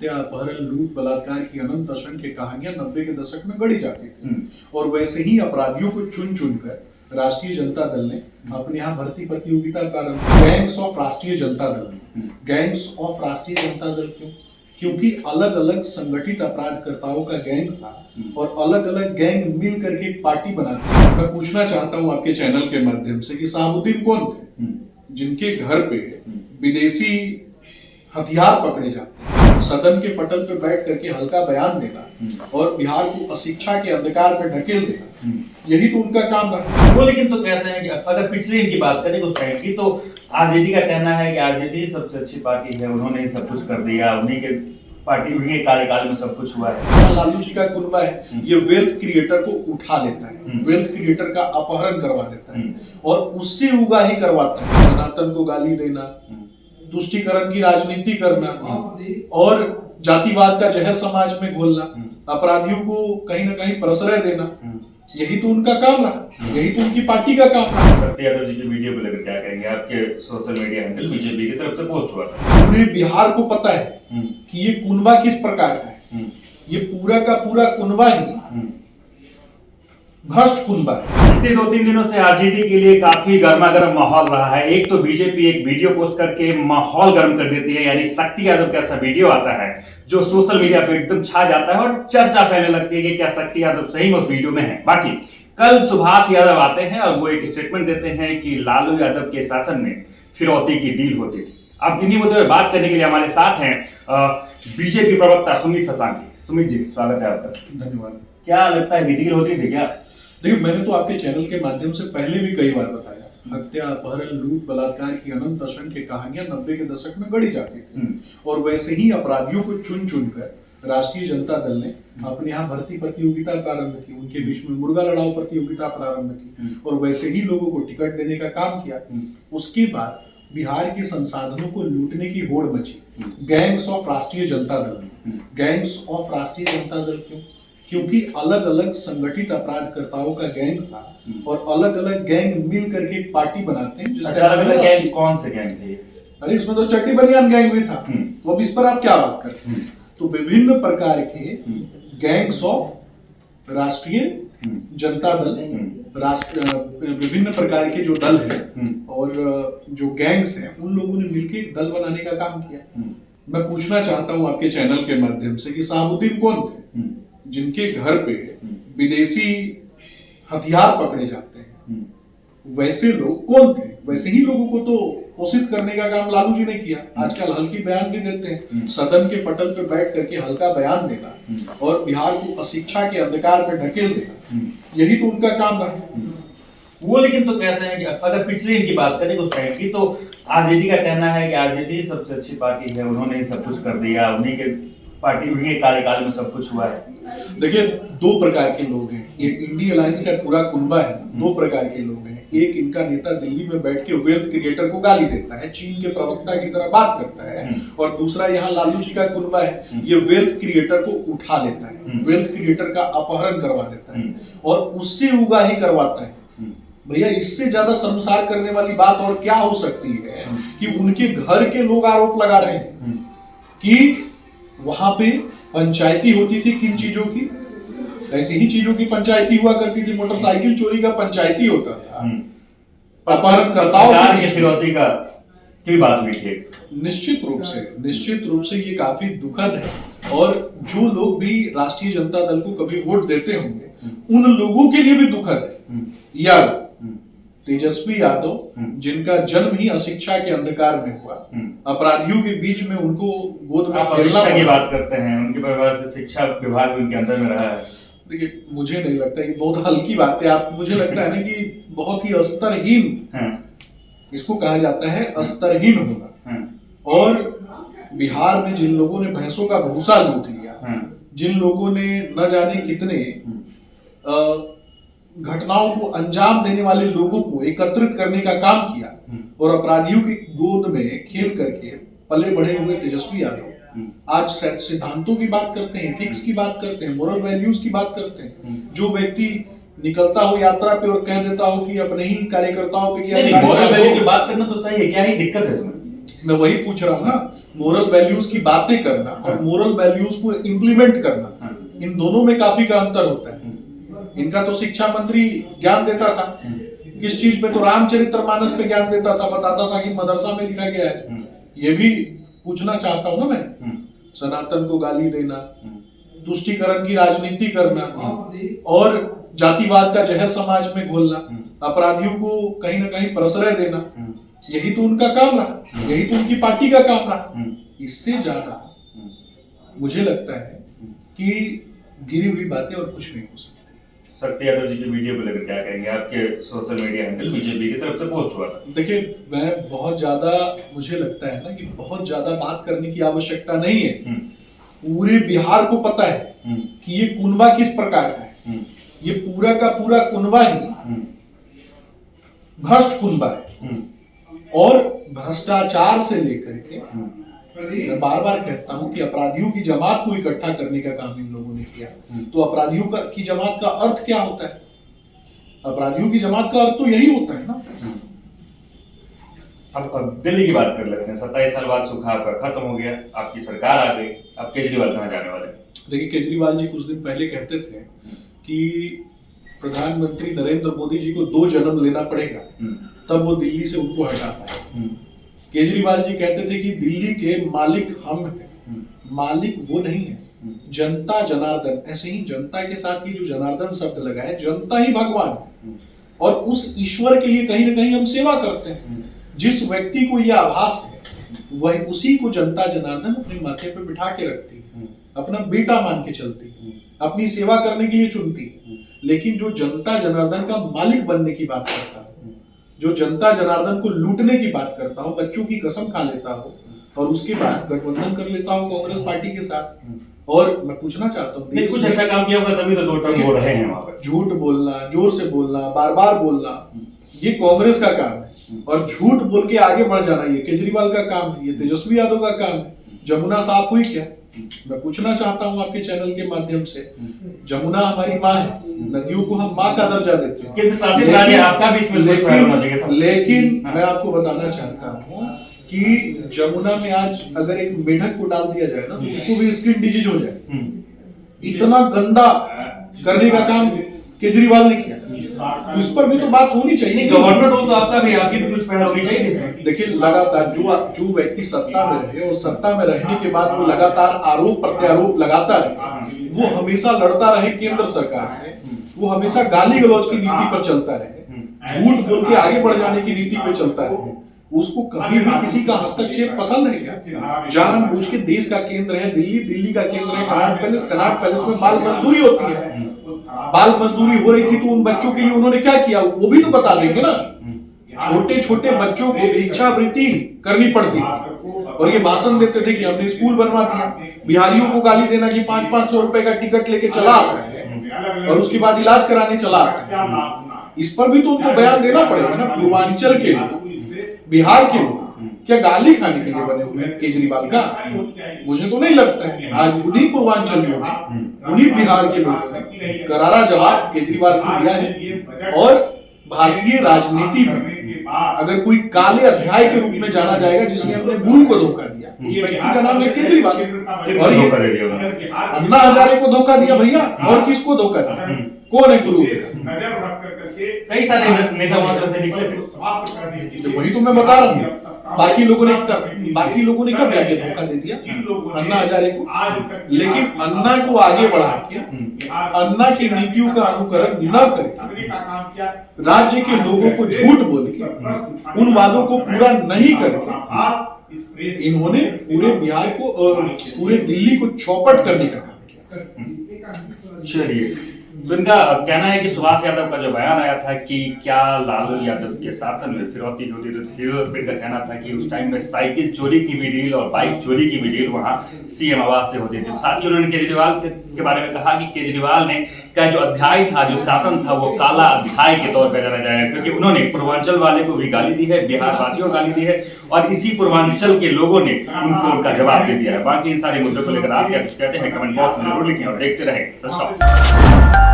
हत्या, अपहरण, लूट, बलात्कार की अनंत असंख्य कहानियां 90 के दशक में गढ़ी जाती थी। और वैसे ही अपराधियों को चुन चुनकर राष्ट्रीय जनता दल ने अपने यहाँ भर्ती प्रतियोगिता प्रारंभ की। गैंग्स ऑफ राष्ट्रीय जनता दल। गैंग्स ऑफ राष्ट्रीय जनता दल क्यों? क्योंकि अलग अलग संगठित अपराधकर्ताओं का गैंग था और अलग अलग गैंग मिल करके एक पार्टी बनाती है। मैं पूछना चाहता हूँ आपके चैनल के माध्यम से कि शहाबुद्दीन कौन थे जिनके घर पे विदेशी हथियार पकड़े जाते हैं, सदन के पटल पे बैठ करके हल्का बयान देना और बिहार को अशिक्षा के अंधकार पे ढकेल देना, यही तो उनका काम रहा। वो लेकिन तो कहते हैं कि अगर पिछले इनकी बात करें उस टाइम की, तो आरजेडी का कहना है कि आरजेडी सबसे अच्छी पार्टी है, उन्होंने सब कुछ कर दिया, उन्हीं के पार्टी उन्हीं के कार्यकाल में सब कुछ हुआ है। लालू जी का कुनबा है, ये वेल्थ क्रिएटर को उठा लेता है, वेल्थ क्रिएटर का अपहरण करवा देता है और उससे उगाही करवाता है। सनातन को गाली देना, तुष्टीकरण की राजनीति करना और जातिवाद का जहर समाज में घोलना, अपराधियों को कहीं ना कहीं प्रश्रय देना, यही तो उनका काम रहा, यही तो उनकी पार्टी का काम रहा। शक्ति यादव जी की वीडियो को लेकर क्या कहेंगे? आपके सोशल मीडिया हैंडल बीजेपी की तरफ से पोस्ट हुआ था। पूरे बिहार को पता है कि ये कुनबा किस प्रकार का है। ये पूरा का पूरा कुनबा ही भ्रष्ट कुनबा है। पिछले 2-3 दिनों से आरजेडी के लिए काफी गर्मागर्म माहौल रहा है। एक तो बीजेपी एक वीडियो पोस्ट करके माहौल गर्म कर देती है, यानी शक्ति यादव का ऐसा वीडियो आता है जो सोशल मीडिया पे एकदम छा जाता है और चर्चा फैलने लगती है कि क्या शक्ति यादव सही में उस वीडियो में है। बाकी कल सुभाष यादव आते हैं और वो एक स्टेटमेंट देते हैं कि लालू यादव के शासन में फिरौती की डील होती थी। अब इन्हीं मुद्दों पर बात करने के लिए हमारे साथ हैं बीजेपी प्रवक्ता सुमित शशांकी। सुमित जी, स्वागत है आपका। धन्यवाद। क्या लगता है डील होती थी क्या? देखिए, मैंने तो आपके चैनल के माध्यम से पहले भी कई बार बताया, हत्या, अपहरण, लूट, बलात्कार की अनंत असंख्य कहानियां 90 के दशक में गढ़ी जाती थी और वैसे ही अपराधियों को चुन चुनकर राष्ट्रीय जनता दल ने अपने यहाँ भर्ती प्रतियोगिता प्रारंभ की, उनके बीच में मुर्गा लड़ाओ प्रतियोगिता प्रारंभ की और वैसे ही लोगों को टिकट देने का काम किया। उसके बाद बिहार के संसाधनों को लूटने की होड़ मची। गैंग्स ऑफ राष्ट्रीय जनता दल। गैंग्स ऑफ राष्ट्रीय जनता दल क्यों? क्योंकि अलग अलग संगठित अपराधकर्ताओं का गैंग था और अलग अलग गैंग मिल करके एक पार्टी बनाते हैं। अच्छा, अलग अलग गैंग कौन से गैंग थे? अरे इसमें तो चट्टी बनियान गैंग भी था। तो अब इस पर आप क्या बात करते हैं? तो विभिन्न प्रकार के गैंग्स ऑफ राष्ट्रीय जनता दल, विभिन्न प्रकार के जो दल है और जो गैंग्स हैं, उन लोगों ने मिलकर दल बनाने का काम किया। मैं पूछना चाहता हूं आपके चैनल के माध्यम से कि शहाबुद्दीन कौन थे जिनके घर पे विदेशी हथियार पकड़े जाते हैं? वैसे लोग कौन थे? वैसे ही लोगों को तो घोषित करने का काम लालू जी ने किया। आजकल हल्की बयान भी देते हैं, सदन के पटल पे बैठ करके हल्का बयान देना और बिहार को अशिक्षा के अंधकार पे ढकेल देना, यही तो उनका काम रहा। वो लेकिन तो कहते हैं कि अगर पिछले इनकी बात करें उस टाइम की, तो आरजेडी का कहना है कि आरजेडी सबसे अच्छी पार्टी है, उन्होंने सब कुछ कर दिया, उन्हीं के पार्टी उन्हीं के कार्यकाल में सब कुछ हुआ है। देखिए, दो प्रकार के लोग हैं। ये इंडी अलायंस का पूरा कुनबा है। दो प्रकार के लोग हैं। एक इनका नेता दिल्ली में बैठ के वेल्थ क्रिएटर को गाली देता है, चीन के प्रवक्ता की तरह बात करता है, और दूसरा यहाँ लालू जी का कुनबा है, ये वेल्थ क्रिएटर को उठा लेता है, वेल्थ क्रिएटर का अपहरण करवा देता है और उससे उगाही करवाता है। भैया, इससे ज्यादा शर्मसार करने वाली बात और क्या हो सकती है कि उनके घर के लोग आरोप लगा रहे हैं कि वहां पे पंचायती होती थी किन चीजों की? ऐसी ही चीजों की पंचायती हुआ करती थी। मोटरसाइकिल चोरी का पंचायती होता था, अपहरणकर्ताओं की फिरौती का की बात हुई थी। निश्चित रूप से ये काफी दुखद है और जो लोग भी राष्ट्रीय जनता दल को कभी वोट देते होंगे उन लोगों के लिए भी दुखद है। यार, तेजस्वी यादव जिनका जन्म ही अशिक्षा के अंधकार में हुआ, अपराधियों के बीच में उनको गोद में खेलना की बात करते हैं, उनके परिवार से शिक्षा विभाग उनके अंदर में रहा है। देखिए, मुझे नहीं लगता, ये बहुत हल्की बात है। आप, मुझे लगता है ना कि बहुत ही स्तरहीन इसको कहा जाता है, स्तरहीन होगा। और बिहार में जिन लोगों ने भैंसों का भूसा लूट लिया, जिन लोगों ने न जाने कितने घटनाओं को अंजाम देने वाले लोगों को एकत्रित करने का काम किया और अपराधियों की गोद में खेल करके पले बढ़े हुए तेजस्वी यादव आज सिद्धांतों की बात करते हैं, एथिक्स की बात करते हैं, मोरल वैल्यूज की बात करते हैं। जो व्यक्ति निकलता हो यात्रा पे और कह देता हो कि अपने ही कार्यकर्ताओं पे मोरल वैल्यू की बात करना तो सही है, क्या ही दिक्कत है इसमें? मैं वही पूछ रहा हूँ ना, मोरल वैल्यूज की बातें करना और मोरल वैल्यूज को इम्प्लीमेंट करना, इन दोनों में काफी का अंतर होता है। इनका तो शिक्षा मंत्री ज्ञान देता था, किस चीज पे, तो रामचरितमानस पे ज्ञान देता था, बताता था कि मदरसा में लिखा गया है। ये भी पूछना चाहता हूं ना मैं, सनातन को गाली देना, तुष्टीकरण की राजनीति करना और जातिवाद का जहर समाज में घोलना, अपराधियों को कहीं ना कहीं प्रश्रय देना, यही तो उनका काम रहा, यही तो उनकी पार्टी का काम रहा। इससे ज्यादा मुझे लगता है कि गिरी हुई बातें और कुछ नहीं हो सकती। शक्ति यादव जी की वीडियो को लेकर क्या कहेंगे? आपके सोशल मीडिया हैंडल बीजेपी की तरफ से पोस्ट हुआ था। देखिए, मैं बहुत ज्यादा, मुझे लगता है ना कि बहुत ज्यादा बात करने की आवश्यकता नहीं है। पूरे बिहार को पता है कि ये कुनबा किस प्रकार का है। ये पूरा का पूरा कुनबा ही भ्रष्ट कुनबा है और भ्रष्टाचार से लेकर के, मैं बार बार कहता हूं कि अपराधियों की जमात को इकट्ठा करने का काम इन लोगों ने किया। तो अपराधियों की जमात का अर्थ क्या होता है? अपराधियों की जमात का अर्थ तो यही होता है ना। अब दिल्ली की बात कर लेते हैं। 27 साल बाद सूखा खत्म हो गया, आपकी सरकार आ गई, अब केजरीवाल कहाँ जाने वाले? देखिए, केजरीवाल जी कुछ दिन पहले कहते थे कि प्रधानमंत्री नरेंद्र मोदी जी को 2 जन्म लेना पड़ेगा तब वो दिल्ली से उनको हटा पाए। केजरीवाल जी कहते थे कि दिल्ली के मालिक हम हैं। मालिक वो नहीं है, जनता जनार्दन। ऐसे ही जनता के साथ ही जो जनार्दन शब्द लगा है, जनता ही भगवान है और उस ईश्वर के लिए कहीं ना कहीं हम सेवा करते हैं। जिस व्यक्ति को यह आभास है वह उसी को जनता जनार्दन अपने माथे पे बिठा के रखती है, अपना बेटा मान के चलती है, अपनी सेवा करने के लिए चुनती है। लेकिन जो जनता जनार्दन का मालिक बनने की बात करता है, जो जनता जनार्दन को लूटने की बात करता हो, बच्चों की कसम खा लेता हो और उसके बाद गठबंधन कर लेता हो कांग्रेस पार्टी के साथ, और मैं पूछना चाहता हूँ, कुछ ऐसा काम किया होगा तभी तो 2 टर्म हो रहे हैं वहां पर। झूठ बोलना, जोर से बोलना, बार बार बोलना, ये कांग्रेस का काम है और झूठ बोल के आगे बढ़ जाना ये केजरीवाल का काम है, ये तेजस्वी यादव का काम है। जमुना साफ हुई क्या? मैं पूछना चाहता हूं आपके चैनल के माध्यम से, जमुना हमारी माँ है, नदियों को हम माँ का दर्जा देते हैं। केंद्र शासित राज्य आपका भी इसमें लेकिन मैं आपको बताना चाहता हूँ कि जमुना में आज अगर एक मेढक को डाल दिया जाए ना तो उसको भी स्किन डिजीज हो जाए। इतना गंदा करने का काम केजरीवाल ने किया, तो इस पर भी तो बात होनी चाहिए। गवर्नर हो तो आपका भी, आपकी भी कुछ पहल होनी चाहिए। देखिए, लगातार जो व्यक्ति सत्ता में रहे और सत्ता में रहने के बाद वो लगातार आरोप प्रत्यारोप लगाता रहे, वो हमेशा लड़ता रहे केंद्र सरकार से, वो हमेशा गाली गलौज की नीति पर चलता रहे, झूठ बोल के आगे बढ़ जाने की नीति पे चलता रहे, उसको कभी भी किसी का हस्तक्षेप पसंद है क्या? जानबूझ के देश का केंद्र है दिल्ली, दिल्ली का केंद्र है कनॉट पैलेस में बाल मजदूरी होती है। बाल मजदूरी हो रही थी तो उन बच्चों के लिए उन्होंने क्या किया वो भी तो बता देंगे ना। छोटे छोटे बच्चों को भिक्षावृत्ति करनी पड़ती थी और ये भाषण देते थे कि हमने स्कूल बनवा दिया। बिहारियों को गाली देना कि 500-500 रुपए का टिकट लेके चला आता है और उसके बाद इलाज कराने चला आता है। इस पर भी तो उनको बयान देना पड़ेगा ना। पूर्वांचल के लोग, बिहार के लोग क्या गाली खाने के लिए बने हुए हैं केजरीवाल का? मुझे तो नहीं लगता है। आज उन्हीं पूर्वांचल लोगों ने, उन्हीं बिहार के लोगों ने करारा जवाब केजरीवाल को दिया है। और भारतीय राजनीति में अगर कोई काले अध्याय के रूप में जाना जाएगा जिसने अपने गुरु को धोखा दिया, उस व्यक्ति का नाम है केजरीवाल। और ये अन्ना हजारे को धोखा दिया भैया, और किसको धोखा दिया? कौन है गुरु? कई सारे नेता वहां से निकले थे। वही तो मैं बता रहा हूँ। बाकी लोगों ने कब जाके धोखा दे दिया? अन्ना हजारे को। लेकिन अन्ना को आगे बढ़ा के, अन्ना की नीतियों का अनुकरण न करके, राज्य के लोगों को झूठ बोल के, उन वादों को पूरा नहीं करके, इन्होंने पूरे बिहार को, पूरे दिल्ली को चौपट करने का काम किया। चलिए, तो इनका कहना है कि सुभाष यादव का जो बयान आया था कि क्या लालू यादव के शासन में फिरौती होती थी, तो इनका कहना था कि उस टाइम में साइकिल चोरी की भी डील और बाइक चोरी की भी डील वहां सीएम आवास से होती थी। साथ ही उन्होंने केजरीवाल के बारे में कहा कि केजरीवाल ने का जो अध्याय था, जो शासन था, वो काला अध्याय के तौर पर जाना जाएगा, क्योंकि उन्होंने पूर्वांचल वाले को भी गाली दी है, बिहार वासियों को गाली दी है और इसी पूर्वांचल के लोगों ने उनको उनका जवाब दे दिया है। बाकी इन सारे मुद्दों को लेकर आप क्या कुछ कहते हैं कमेंट बॉक्स में जरूर लिखें और देखते रहें।